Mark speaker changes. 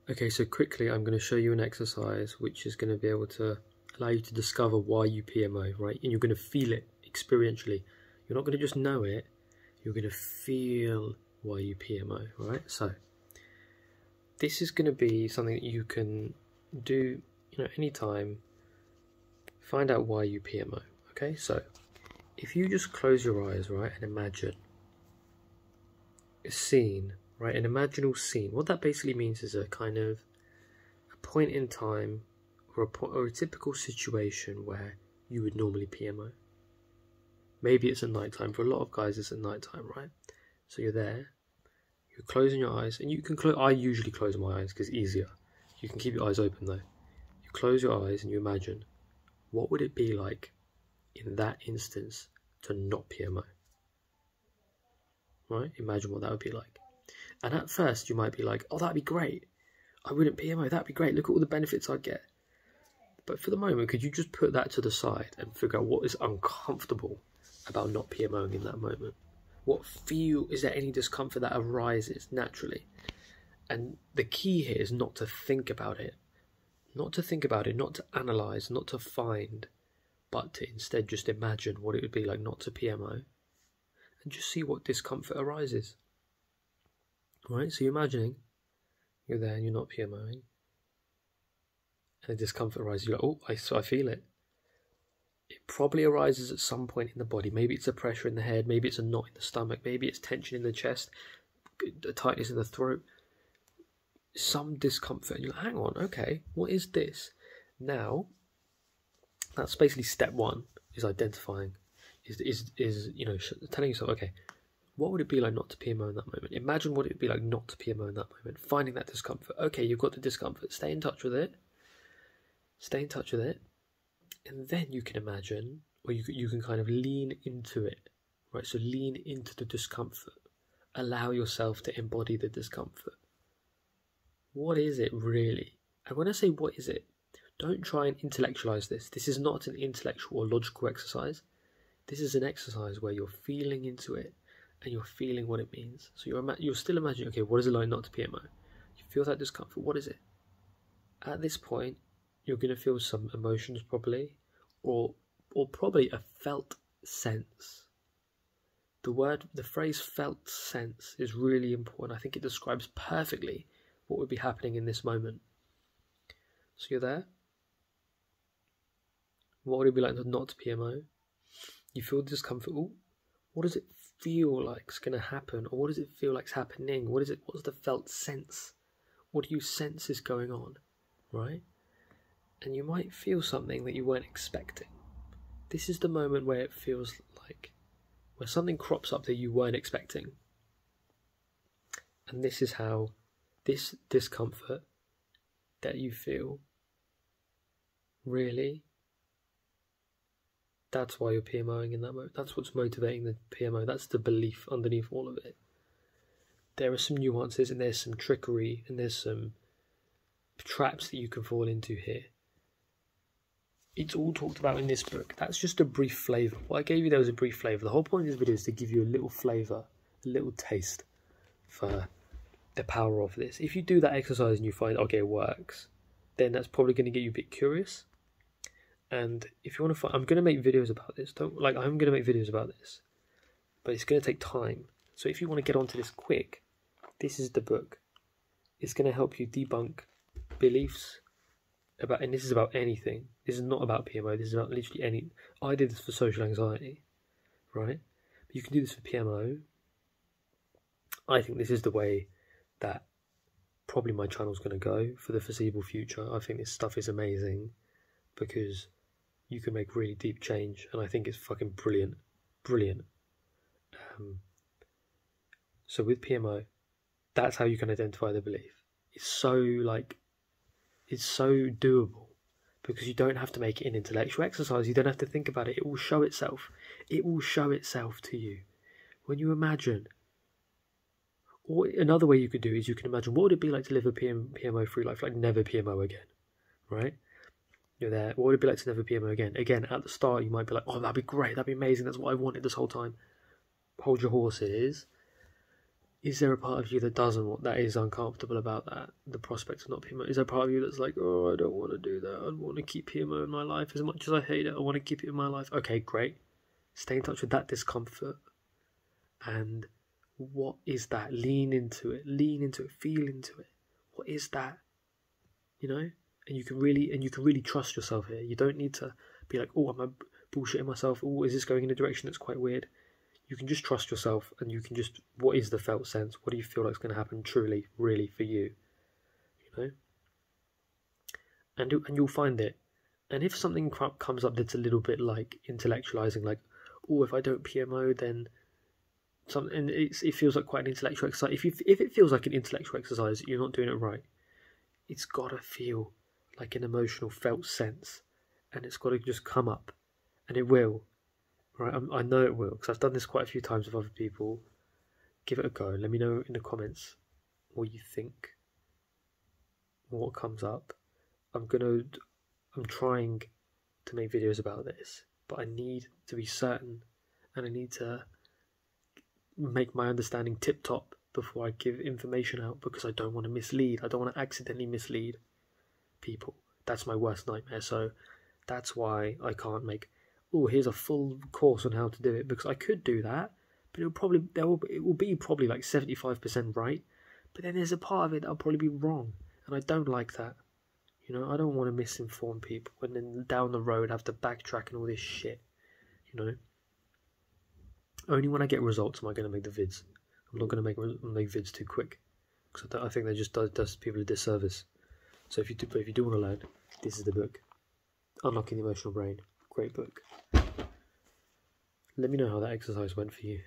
Speaker 1: Okay, so quickly I'm going to show you an exercise which is going to be able to allow you to discover why you PMO, right? And you're going to feel it experientially. You're not going to just know it, you're going to feel why you PMO, right? So this is going to be something that you can do, anytime. Find out why you PMO, okay? So if you just close your eyes, right, and imagine a scene, right, an imaginal scene. What that basically means is a kind of a point in time or a typical situation where you would normally PMO. Maybe it's at nighttime. For a lot of guys, it's at nighttime, right? So you're there, you're closing your eyes, and you can close. I usually close my eyes because it's easier. You can keep your eyes open though. You close your eyes and you imagine, what would it be like in that instance to not PMO? Right? Imagine what that would be like. And at first you might be like, oh, that'd be great. I wouldn't PMO, that'd be great. Look at all the benefits I'd get. But for the moment, could you just put that to the side and figure out what is uncomfortable about not PMOing in that moment? Is there any discomfort that arises naturally? And the key here is not to think about it. Not to analyse, not to find, but to instead just imagine what it would be like not to PMO. And just see what discomfort arises. Right, so you're imagining you're there and you're not PMOing, and the discomfort arises. You're like, oh, I feel it. It probably arises at some point in the body. Maybe it's a pressure in the head, maybe it's a knot in the stomach, maybe it's tension in the chest, a tightness in the throat, some discomfort. And you're like, hang on, okay, what is this? Now, that's basically step one, is identifying, is telling yourself, okay, what would it be like not to PMO in that moment? Imagine what it would be like not to PMO in that moment. Finding that discomfort. Okay, you've got the discomfort. Stay in touch with it. And then you can imagine, or you can kind of lean into it. Right, so lean into the discomfort. Allow yourself to embody the discomfort. What is it really? And when I say what is it, don't try and intellectualize this. This is not an intellectual or logical exercise. This is an exercise where you're feeling into it and you're feeling what it means. So you're still imagining, okay, what is it like not to PMO? You feel that discomfort. What is it? At this point, you're going to feel some emotions probably, or probably a felt sense. The phrase felt sense is really important. I think it describes perfectly what would be happening in this moment. So you're there. What would it be like not to PMO? You feel the discomfort. Ooh, what does it feel like is going to happen? Or what does it feel like is happening? What's the felt sense? What do you sense is going on? Right? And you might feel something that you weren't expecting. This is the moment where it feels like, where something crops up that you weren't expecting. And this is how this discomfort that you feel, really, that's why you're PMOing in that moment. That's what's motivating the PMO. That's the belief underneath all of it. There are some nuances and there's some trickery and there's some traps that you can fall into here. It's all talked about in this book. That's just a brief flavour. What I gave you there was a brief flavour. The whole point of this video is to give you a little flavour, a little taste for the power of this. If you do that exercise and you find, okay, it works, then that's probably going to get you a bit curious. And if you want to find, I'm going to make videos about this. I'm going to make videos about this, but it's going to take time. So if you want to get onto this quick, this is the book. It's going to help you debunk beliefs about, and this is about anything. This is not about PMO. This is about literally any. I did this for social anxiety, right? But you can do this for PMO. I think this is the way that probably my channel's going to go for the foreseeable future. I think this stuff is amazing because you can make really deep change, and I think it's fucking brilliant. So with PMO, that's how you can identify the belief. It's so doable because you don't have to make it an intellectual exercise. You don't have to think about it. It will show itself. It will show itself to you when you imagine. Or another way you could do is you can imagine, what would it be like to live a PMO-free life, like never PMO again, right? You're there. What would it be like to never PMO again? Again, at the start, you might be like, oh, that'd be great. That'd be amazing. That's what I wanted this whole time. Hold your horses. is there a part of you that doesn't want, that is uncomfortable about that, the prospect of not PMO? Is there a part of you that's like, oh, I don't want to do that, I want to keep PMO in my life as much as I hate it, I want to keep it in my life? Okay, great. Stay in touch with that discomfort. And what is that? Lean into it, feel into it. What is that? You know? And you can really trust yourself here. You don't need to be like, oh, am I bullshitting myself? Oh, is this going in a direction that's quite weird? You can just trust yourself, and you can just, what is the felt sense? What do you feel like is going to happen truly, really for you? You know? And you'll find it. And if something comes up that's a little bit like intellectualizing, like, oh, if I don't PMO, then something, and it feels like quite an intellectual exercise. If it feels like an intellectual exercise, you're not doing it right. It's got to feel like an emotional felt sense, and it's got to just come up, and it will. Right, I know it will, because I've done this quite a few times with other people. Give it a go. Let me know in the comments what you think, what comes up. I'm trying to make videos about this, but I need to be certain, and I need to make my understanding tip-top before I give information out, because I don't want to mislead. I don't want to accidentally mislead people. That's my worst nightmare. So that's why I can't make, oh, here's a full course on how to do it, because I could do that, but it will be probably like 75% right, but then there's a part of it that'll probably be wrong, and I don't like that. You know, I don't want to misinform people and then down the road have to backtrack and all this shit. You know, only when I get results am I going to make the vids. I'm not going to make vids too quick, because I think that just does people a disservice. So if you do want to learn, this is the book, Unlocking the Emotional Brain. Great book. Let me know how that exercise went for you.